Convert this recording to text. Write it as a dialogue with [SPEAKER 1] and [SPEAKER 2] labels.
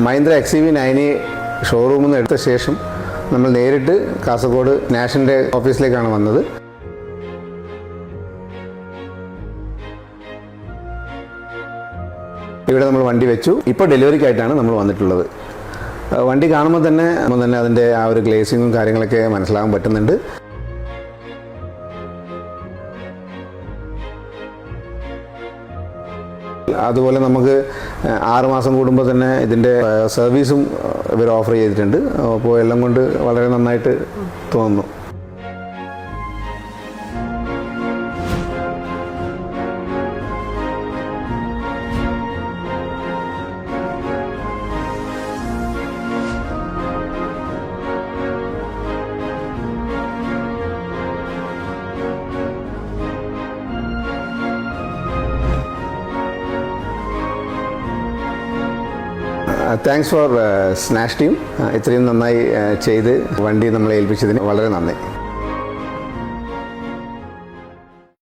[SPEAKER 1] Mahindra XUV9 ഷോറൂമിൽ നിന്ന് എടുത്ത ശേഷം നമ്മൾ നേരിട്ട് കാസർഗോഡ് നാഷൻ്റെ ഓഫീസിലേക്കാണ് വന്നത്. ഇവിടെ നമ്മൾ വണ്ടി വെച്ചു. ഇപ്പോൾ ഡെലിവറിക്കായിട്ടാണ് നമ്മൾ വന്നിട്ടുള്ളത്. വണ്ടി കാണുമ്പോൾ തന്നെ അതിൻ്റെ ആ ഒരു ഗ്ലേസിങ്ങും കാര്യങ്ങളൊക്കെ മനസ്സിലാകാൻ പറ്റുന്നുണ്ട്. അതുപോലെ നമുക്ക് 6 മാസം കൂടുമ്പോൾ തന്നെ ഇതിൻ്റെ സർവീസും ഇവർ ഓഫർ ചെയ്തിട്ടുണ്ട്. അപ്പോൾ എല്ലാം കൊണ്ട് വളരെ നന്നായിട്ട് തോന്നുന്നു. താങ്ക്സ് ഫോർ സ്നാഷ് ടീം. ഇത്രയും നന്നായി ചെയ്ത് വണ്ടി നമ്മളെ ഏൽപ്പിച്ചതിന് വളരെ നന്ദി.